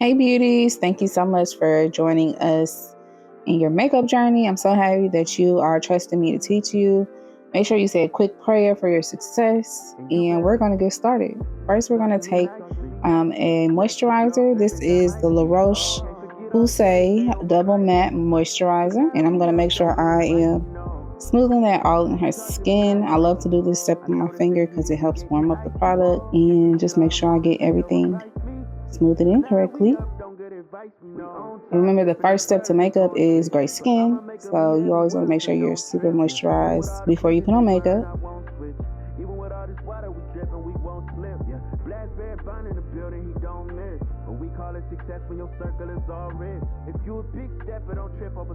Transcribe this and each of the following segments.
Hey beauties, thank you so much for joining us in your makeup journey. I'm so happy that you are trusting me to teach you. Make sure you say a quick prayer for your success, and we're going to get started. First, we're going to take a moisturizer. This is the La Roche-Posay Double Matte Moisturizer, and I'm going to make sure I am smoothing that all in her skin. I love to do this step with my finger because it helps warm up the product and just make sure I get everything smooth it in correctly. Remember, the first step to makeup is great skin, so you always want to make sure you're super moisturized before you put on makeup.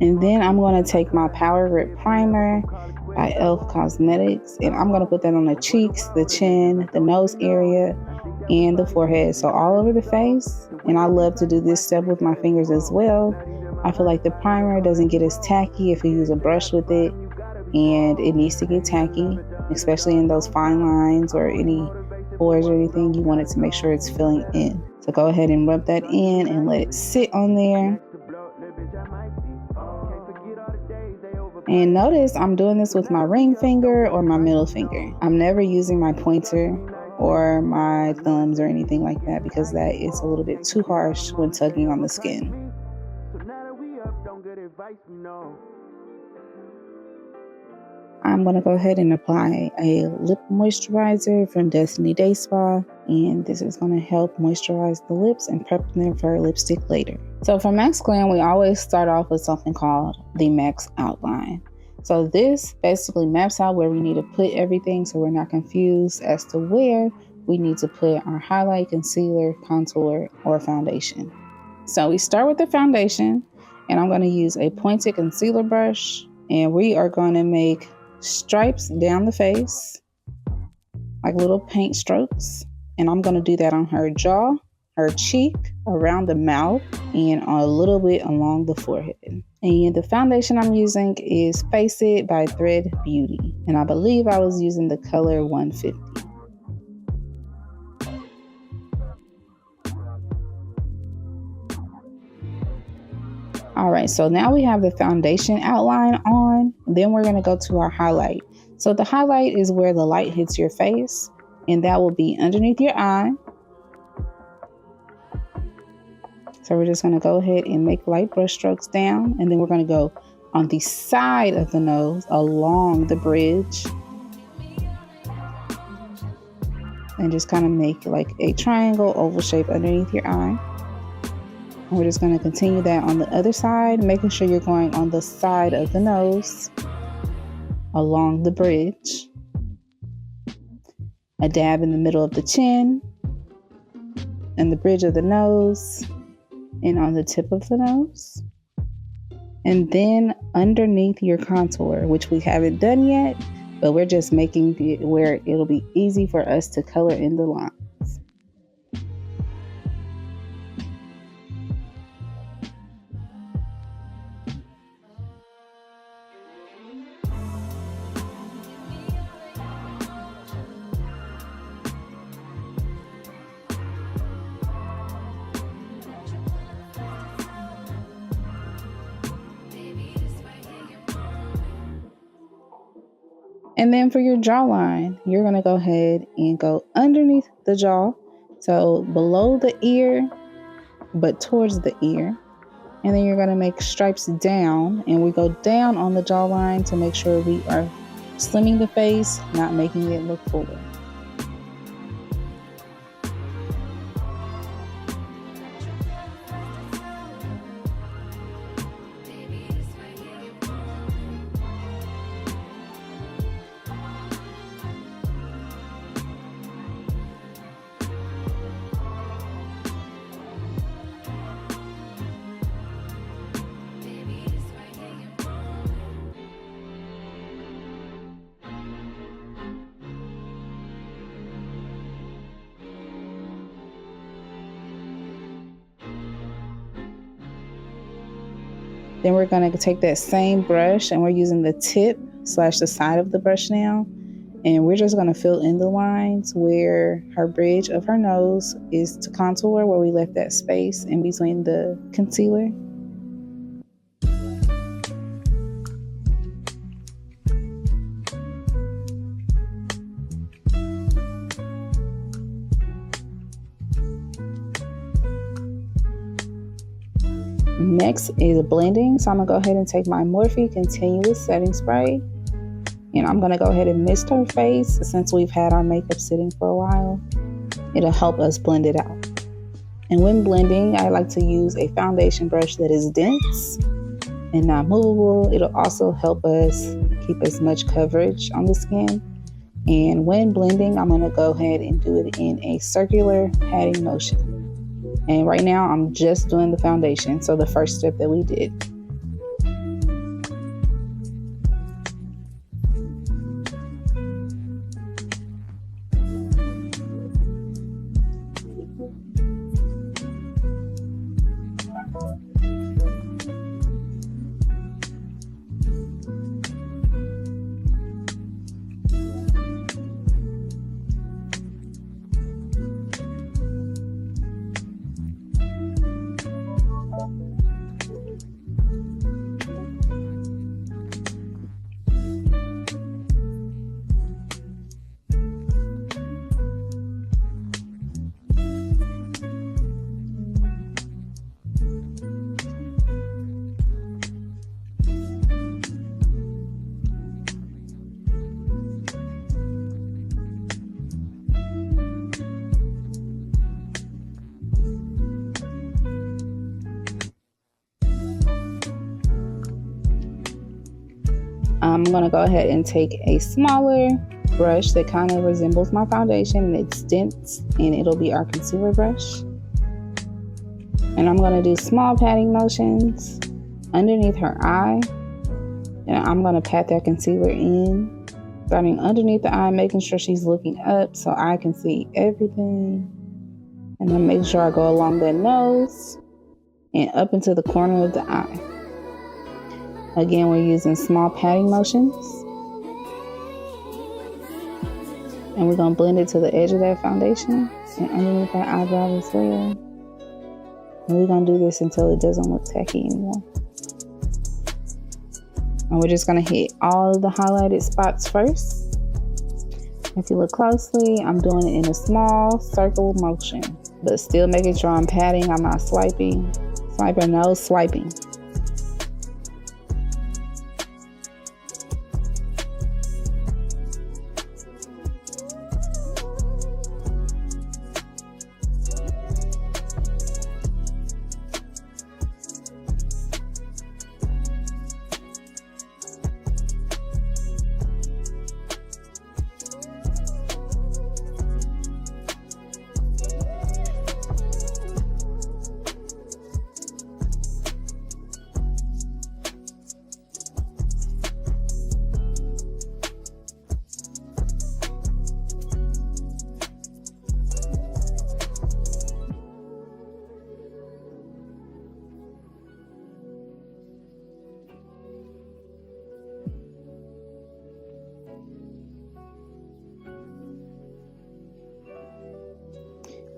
And then I'm going to take my Power Grip Primer by e.l.f. Cosmetics, and I'm going to put that on the cheeks, the chin, the nose area, and the forehead, so all over the face. And I love to do this step with my fingers as well. I feel like the primer doesn't get as tacky if you use a brush with it, and it needs to get tacky, especially in those fine lines or any pores or anything. You want it to make sure it's filling in. So go ahead and rub that in and let it sit on there. And notice I'm doing this with my ring finger or my middle finger. I'm never using my pointer or my thumbs or anything like that because that is a little bit too harsh when tugging on the skin. I'm going to go ahead and apply a lip moisturizer from Destiny Day Spa, and this is going to help moisturize the lips and prep them for lipstick later. So for Max Glam, we always start off with something called the Max Outline. So this basically maps out where we need to put everything so we're not confused as to where we need to put our highlight, concealer, contour, or foundation. So we start with the foundation, and I'm going to use a pointed concealer brush, and we are going to make stripes down the face, like little paint strokes. And I'm going to do that on her jaw, her cheek, around the mouth, and a little bit along the forehead. And the foundation I'm using is Face It by Thread Beauty. And I believe I was using the color 150. All right, so now we have the foundation outline on. Then we're going to go to our highlight. So the highlight is where the light hits your face, and that will be underneath your eye. So we're just going to go ahead and make light brush strokes down, and then we're going to go on the side of the nose along the bridge and just kind of make like a triangle oval shape underneath your eye. And we're just going to continue that on the other side, making sure you're going on the side of the nose along the bridge. A dab in the middle of the chin and the bridge of the nose and on the tip of the nose. And then underneath your contour, which we haven't done yet, but we're just making it where it'll be easy for us to color in the line. And then for your jawline, you're going to go ahead and go underneath the jaw. So below the ear, but towards the ear. And then you're going to make stripes down, and we go down on the jawline to make sure we are slimming the face, not making it look fuller. Then we're going to take that same brush, and we're using the tip / the side of the brush now, And we're just going to fill in the lines where her bridge of her nose is to contour, where we left that space in between the concealer. Next is blending. So I'm going to go ahead and take my Morphe Continuous Setting Spray. And I'm going to go ahead and mist her face since we've had our makeup sitting for a while. It'll help us blend it out. And when blending, I like to use a foundation brush that is dense and not movable. It'll also help us keep as much coverage on the skin. And when blending, I'm going to go ahead and do it in a circular patting motion. And right now, I'm just doing the foundation, so the first step that we did. I'm going to go ahead and take a smaller brush that kind of resembles my foundation, and it's dense, and it'll be our concealer brush. And I'm going to do small patting motions underneath her eye. And I'm going to pat that concealer in, starting underneath the eye, making sure she's looking up so I can see everything. And then make sure I go along that nose and up into the corner of the eye. Again, we're using small patting motions. And we're going to blend it to the edge of that foundation and underneath that eyebrow as well. And we're going to do this until it doesn't look tacky anymore. And we're just going to hit all of the highlighted spots first. If you look closely, I'm doing it in a small circle motion, but still making sure I'm patting. I'm not swiping. Swiper, no swiping.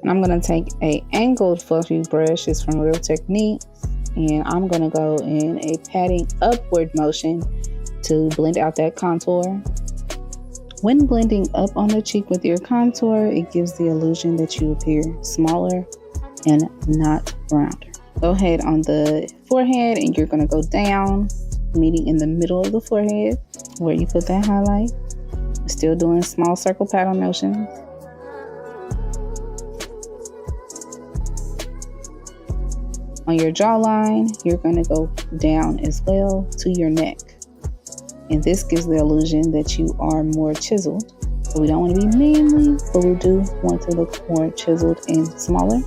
And I'm going to take a angled fluffy brush. It's from Real Techniques. And I'm going to go in a patting upward motion to blend out that contour. When blending up on the cheek with your contour, it gives the illusion that you appear smaller and not rounder. Go ahead on the forehead and you're going to go down, meeting in the middle of the forehead where you put that highlight. Still doing small circle pattern motions. On your jawline, you're going to go down as well to your neck. And this gives the illusion that you are more chiseled. So we don't want to be manly, but we do want to look more chiseled and smaller.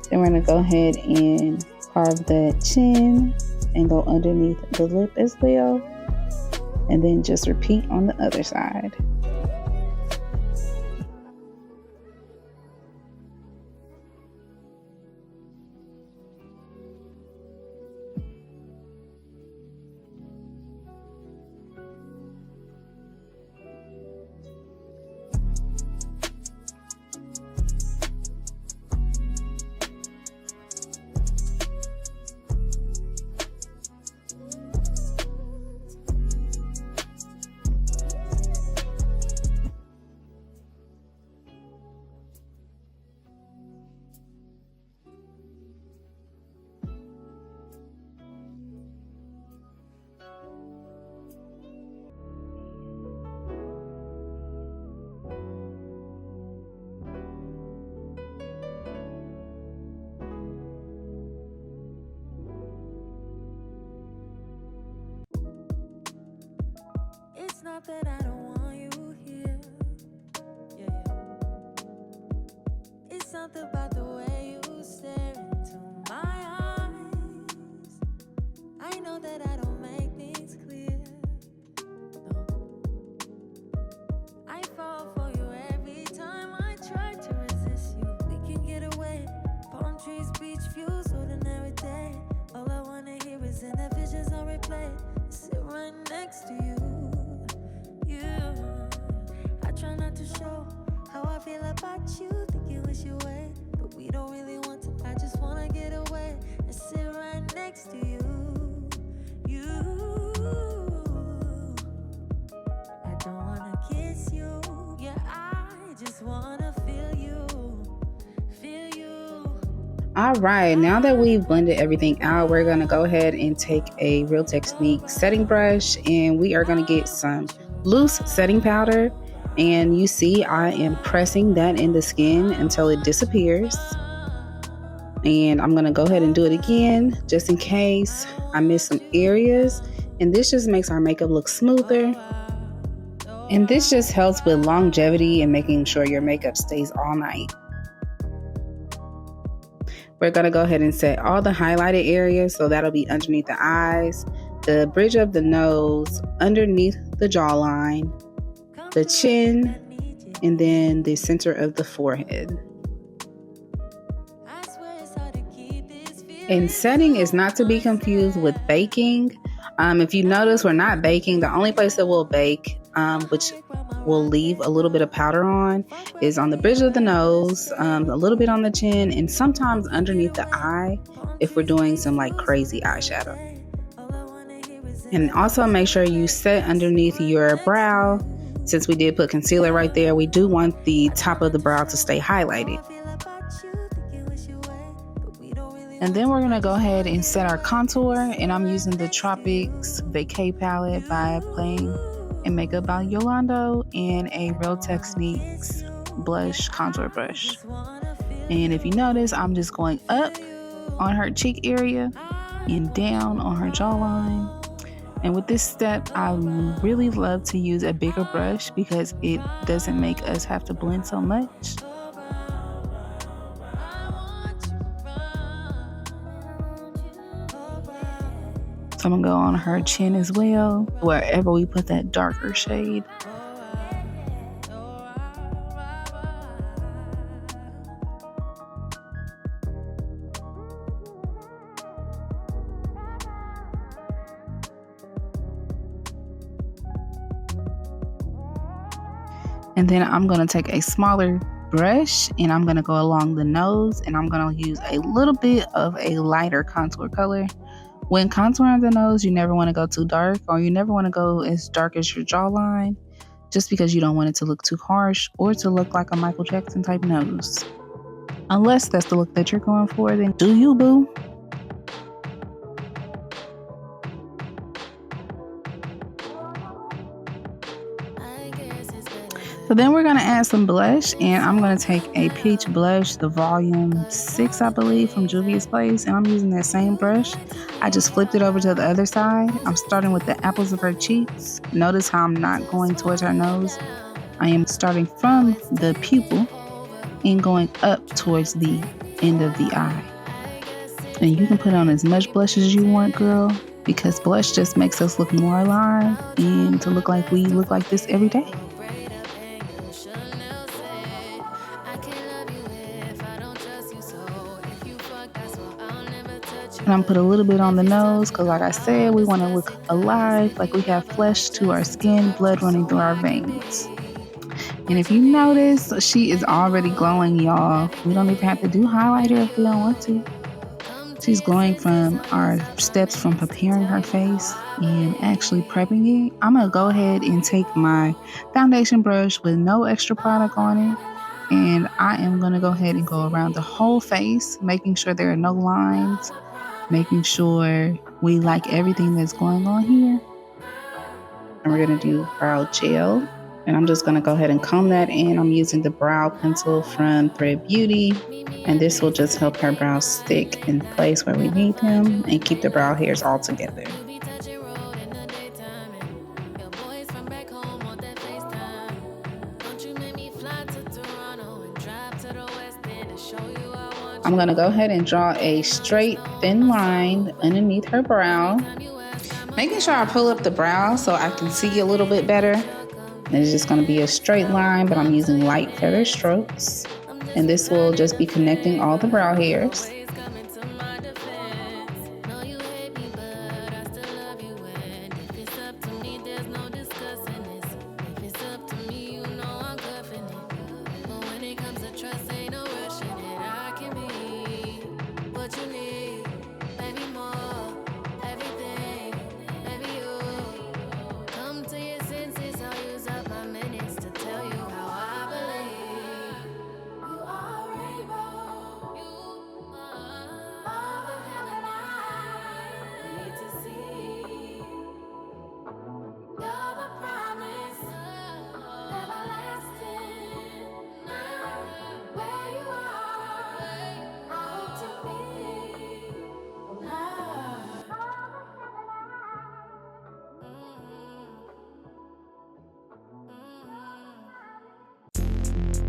Then we're going to go ahead and carve that chin and go underneath the lip as well. And then just repeat on the other side. not that I don't want you here. Yeah, yeah. It's something about the way you stare into my eyes. I know that I don't make things clear. No. I fall for you every time I try to resist you. We can get away. Palm trees, beach views, ordinary day. All I wanna hear is in the visions on replay. Sit right next to you. I try not to show how I feel about you. Think you wish you away, but we don't really want to. I just wanna get away and sit right next to you. I don't wanna kiss you. Yeah, I just wanna feel you. Feel you. All right, now that we've blended everything out, we're going to go ahead and take a Real Technique setting brush, and we are going to get some loose setting powder. And you see I am pressing that in the skin until it disappears. And I'm going to go ahead and do it again just in case I miss some areas. And this just makes our makeup look smoother. And this just helps with longevity and making sure your makeup stays all night. We're going to go ahead and set all the highlighted areas. So that'll be underneath the eyes, the bridge of the nose, underneath the jawline, the chin, and then the center of the forehead. And setting is not to be confused with baking. If you notice, we're not baking. The only place that we'll bake, which we'll leave a little bit of powder on, is on the bridge of the nose, a little bit on the chin, and sometimes underneath the eye if we're doing some like crazy eyeshadow. And also make sure you set underneath your brow. Since we did put concealer right there, we do want the top of the brow to stay highlighted. And then we're going to go ahead and set our contour, and I'm using the Tropics Vacay palette by Playing and Makeup by Yolando and a Real Techniques blush contour brush. And if you notice, I'm just going up on her cheek area and down on her jawline. And with this step, I really love to use a bigger brush because it doesn't make us have to blend so much. So I'm going to go on her chin as well, wherever we put that darker shade. And then I'm going to take a smaller brush and I'm going to go along the nose, and I'm going to use a little bit of a lighter contour color. When contouring the nose, you never want to go too dark, or you never want to go as dark as your jawline, just because you don't want it to look too harsh or to look like a Michael Jackson type nose. Unless that's the look that you're going for, then do you, boo? So then we're going to add some blush, and I'm going to take a peach blush, the volume 6, I believe, from Juvia's Place, and I'm using that same brush. I just flipped it over to the other side. I'm starting with the apples of her cheeks. Notice how I'm not going towards her nose. I am starting from the pupil and going up towards the end of the eye. And you can put on as much blush as you want, girl, because blush just makes us look more alive and to look like we look like this every day. And I'm put a little bit on the nose because, like I said, we want to look alive, like we have flesh to our skin, blood running through our veins. And if you notice, she is already glowing, y'all. We don't even have to do highlighter if we don't want to. She's glowing from our steps from preparing her face and actually prepping it. I'm going to go ahead and take my foundation brush with no extra product on it. And I am going to go ahead and go around the whole face, making sure there are no lines, making sure we like everything that's going on here. And we're going to do brow gel. And I'm just going to go ahead and comb that in. I'm using the brow pencil from Thread Beauty. And this will just help her brows stick in place where we need them and keep the brow hairs all together. I'm gonna go ahead and draw a straight, thin line underneath her brow, making sure I pull up the brow so I can see a little bit better. And it's just gonna be a straight line, but I'm using light feather strokes. And this will just be connecting all the brow hairs.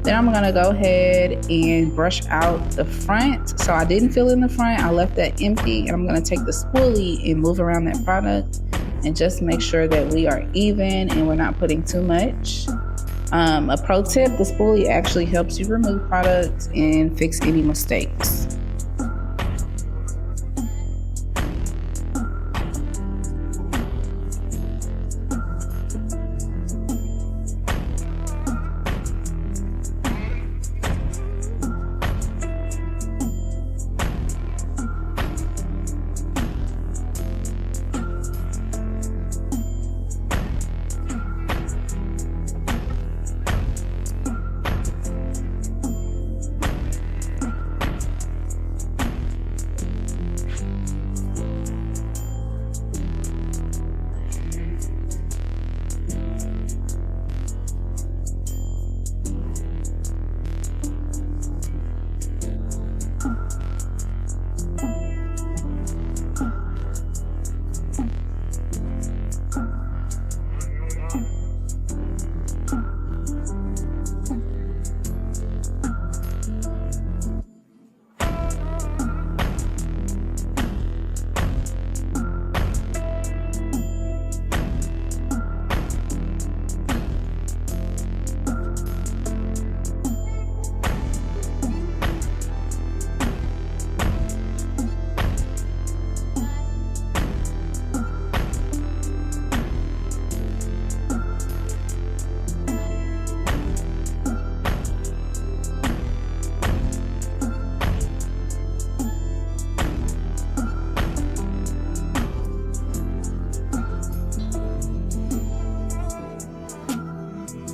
Then I'm gonna go ahead and brush out the front. So I didn't fill in the front, I left that empty, and I'm gonna take the spoolie and move around that product and just make sure that we are even and we're not putting too much. A pro tip, the spoolie actually helps you remove products and fix any mistakes.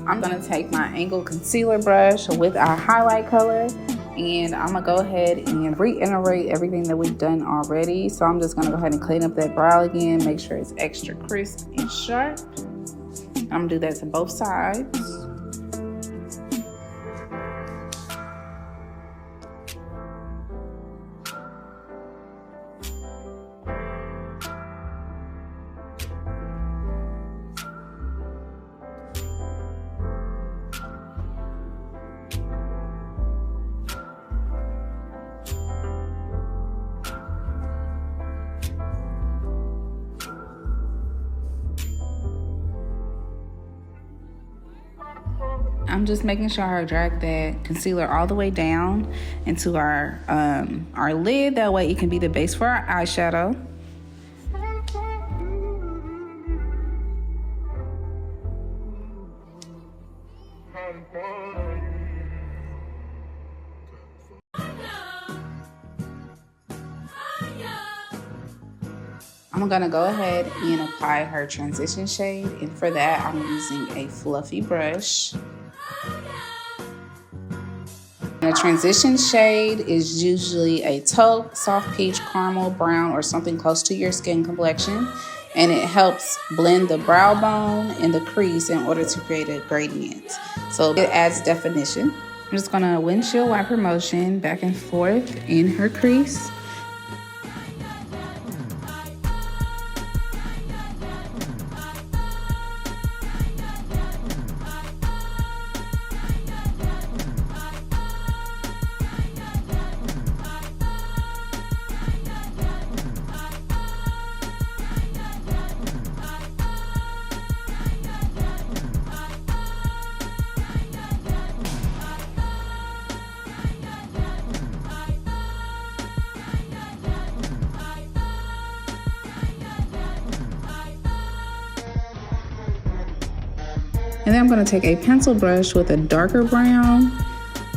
I'm gonna take my angled concealer brush with our highlight color, and I'm gonna go ahead and reiterate everything that we've done already. So I'm just gonna go ahead and clean up that brow again, make sure it's extra crisp and sharp. I'm gonna do that to both sides. I'm just making sure I drag that concealer all the way down into our lid. That way it can be the base for our eyeshadow. I'm gonna go ahead and apply her transition shade, and for that I'm using a fluffy brush. And a transition shade is usually a taupe, soft peach, caramel, brown, or something close to your skin complexion, and it helps blend the brow bone and the crease in order to create a gradient. So it adds definition. I'm just gonna windshield wiper motion back and forth in her crease. And then I'm going to take a pencil brush with a darker brown,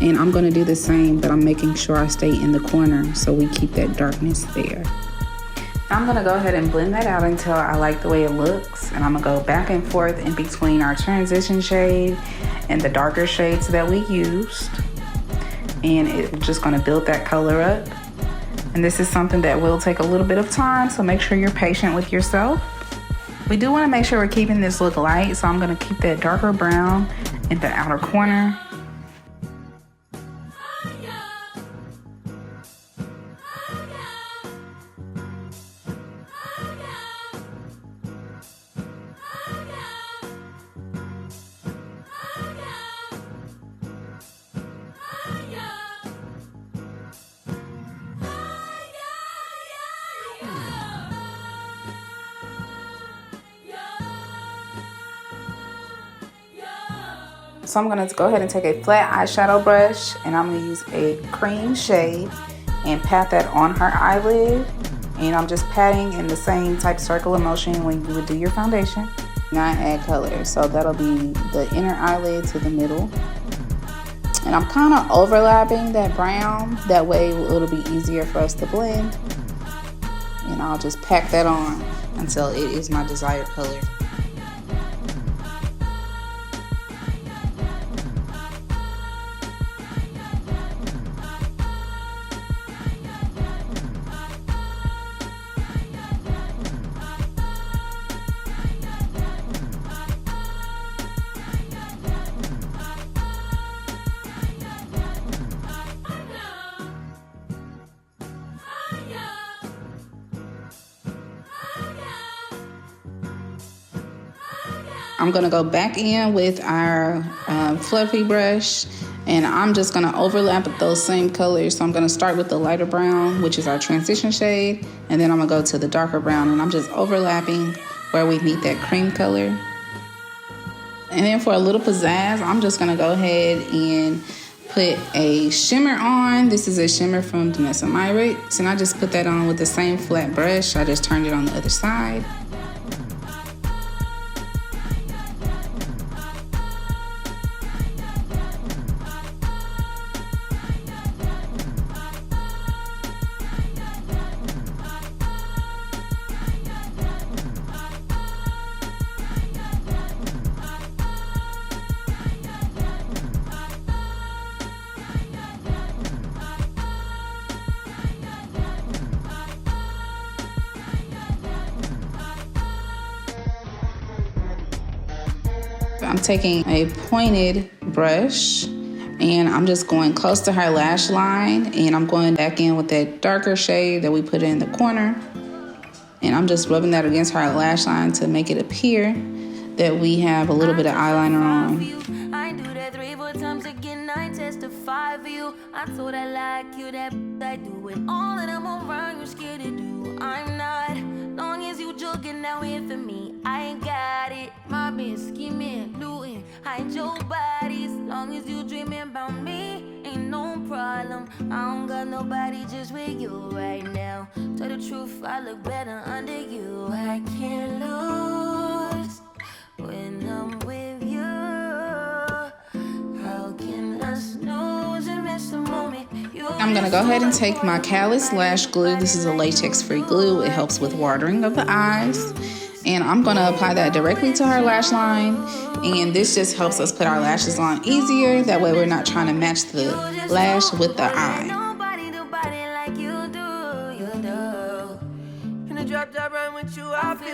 and I'm going to do the same, but I'm making sure I stay in the corner so we keep that darkness there. I'm going to go ahead and blend that out until I like the way it looks, and I'm going to go back and forth in between our transition shade and the darker shades that we used, and it's just going to build that color up. And this is something that will take a little bit of time, so make sure you're patient with yourself. We do want to make sure we're keeping this look light, so I'm going to keep that darker brown in the outer corner. So I'm going to go ahead and take a flat eyeshadow brush, and I'm going to use a cream shade and pat that on her eyelid. And I'm just patting in the same type circular motion when you would do your foundation. Not add color, so that'll be the inner eyelid to the middle. And I'm kind of overlapping that brown, that way it'll be easier for us to blend. And I'll just pack that on until it is my desired color. I'm going to go back in with our fluffy brush, and I'm just going to overlap those same colors. So I'm going to start with the lighter brown, which is our transition shade, and then I'm going to go to the darker brown, and I'm just overlapping where we meet that cream color. And then for a little pizzazz, I'm just going to go ahead and put a shimmer on. This is a shimmer from Vanessa Myricks, and I just put that on with the same flat brush. I just turned it on the other side. I'm taking a pointed brush, and I'm just going close to her lash line, and I'm going back in with that darker shade that we put in the corner, and I'm just rubbing that against her lash line to make it appear that we have a little bit of eyeliner on. I do that 3-4 times again. I testify for you. I told I like you, that I do it all that I'm around. You're scared to do. I'm not. Long as you joking now in for me, I ain't got it. Mobbing, scheming, looting, hide your bodies. Long as you dreaming about me, ain't no problem. I don't got nobody just with you right now. Tell the truth, I look better under you. I can't lose when I'm with you. How can I snooze and miss the moment? I'm going to go ahead and take my Callus Lash Glue. This is a latex-free glue. It helps with watering of the eyes. And I'm going to apply that directly to her lash line. And this just helps us put our lashes on easier. That way we're not trying to match the lash with the eye.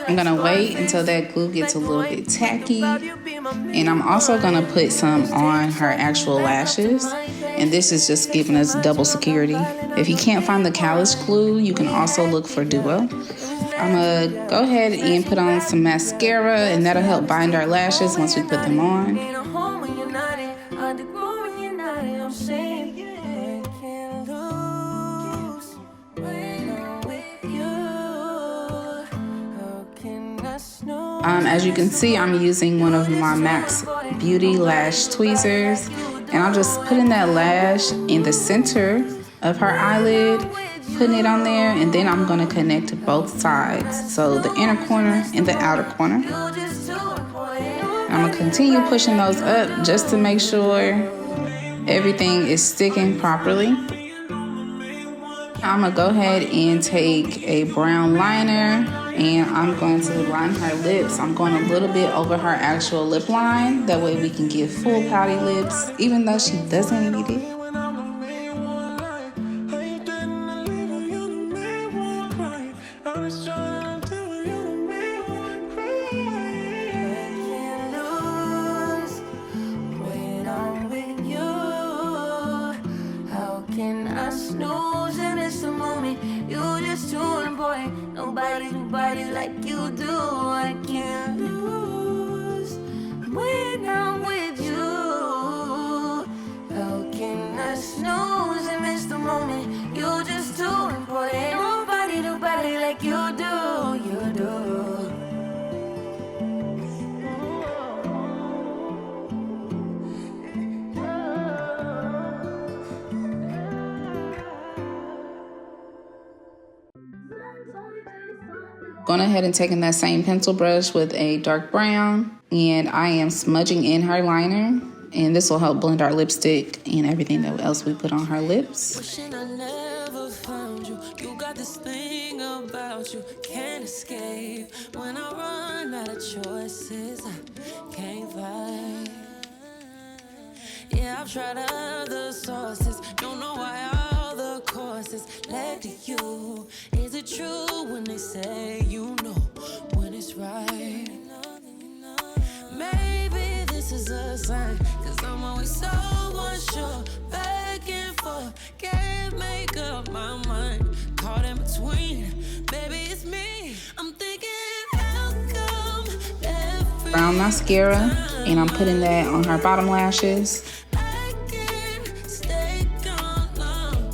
I'm going to wait until that glue gets a little bit tacky. And I'm also going to put some on her actual lashes. And this is just giving us double security. If you can't find the Callus glue, you can also look for Duo. I'm going to go ahead and put on some mascara, and that'll help bind our lashes once we put them on. As you can see, I'm using one of my MaxxBeauty lash tweezers, and I'm just putting that lash in the center of her eyelid, putting it on there, and then I'm going to connect both sides, so the inner corner and the outer corner. I'm gonna continue pushing those up just to make sure everything is sticking properly. I'm gonna go ahead and take a brown liner and I'm going to line her lips. I'm going a little bit over her actual lip line. That way we can get full pouty lips, even though she doesn't need it. Nobody like you do. I can't lose when I'm with you. How can I snooze and miss the moment? You're just too important. Nobody like you do. You do. Going ahead and taking that same pencil brush with a dark brown, and I am smudging in her liner, and this will help blend our lipstick and everything else we put on her lips. Wishing I never found you. You got this thing about you, can't escape. When I run out of choices, I can't fight. Yeah, I've tried other sources, don't know why all the courses led to you. Is it true when they say you know when it's right? Maybe this is a sign, cause I'm always so unsure, back and forth, can't make up my mind, caught in between, baby it's me, I'm thinking how come every Brown mascara, and I'm putting that on her bottom lashes. I can't stay gone long.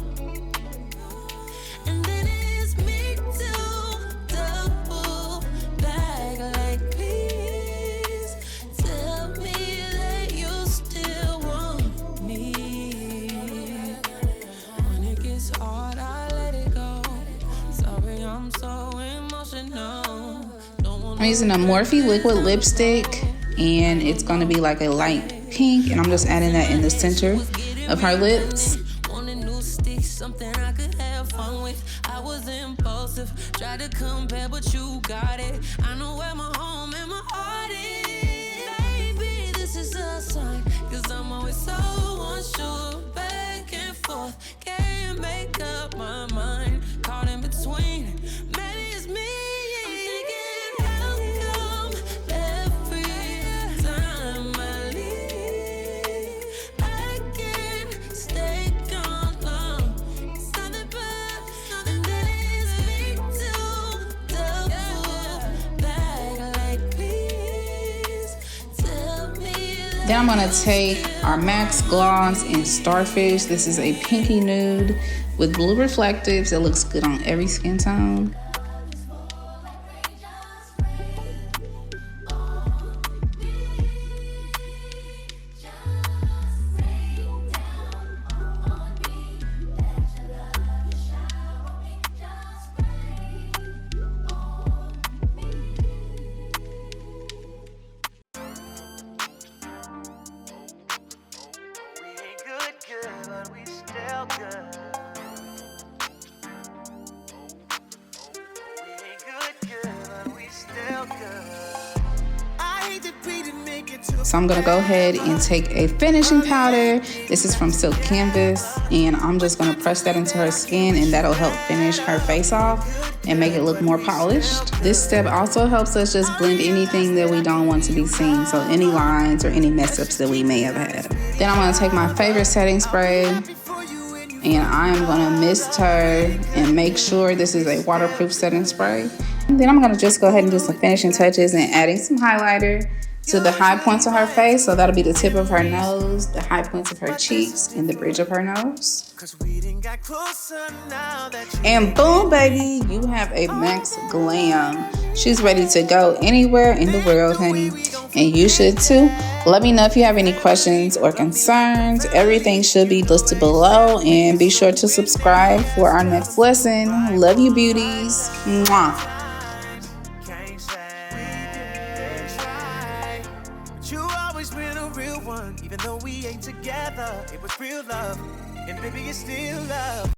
And then it's me too, double back like please tell me that you still want me. When it gets hard, I let it go. Sorry, I'm so emotional. I'm using a Morphe liquid lipstick, and it's going to be like a light pink, and I'm just adding that in the center of her lips. Wanted new sticks, something I could have fun with. I was impulsive, tried to compare, but you got it. I know where my home and my heart is. Baby, this is a sign, cause I'm always so unsure, back and forth, can't make up my mind, caught in between, maybe it's me. Then I'm going to take our MAC Gloss in Starfish. This is a pinky nude with blue reflectives. It looks good on every skin tone. So I'm gonna go ahead and take a finishing powder. This is from Silk Canvas, and I'm just gonna press that into her skin, and that'll help finish her face off and make it look more polished. This step also helps us just blend anything that we don't want to be seen, so any lines or any mess ups that we may have had. Then I'm gonna take my favorite setting spray, and I'm gonna mist her and make sure this is a waterproof setting spray. And then I'm gonna just go ahead and do some finishing touches and adding some highlighter to the high points of her face. So that'll be the tip of her nose, the high points of her cheeks, and the bridge of her nose. And boom, baby, you have a Max Glam. She's ready to go anywhere in the world, honey. And you should too. Let me know if you have any questions or concerns. Everything should be listed below. And be sure to subscribe for our next lesson. Love you, beauties. Mwah. You always been a real one, even though we ain't together. It was real love, and baby, it's still love.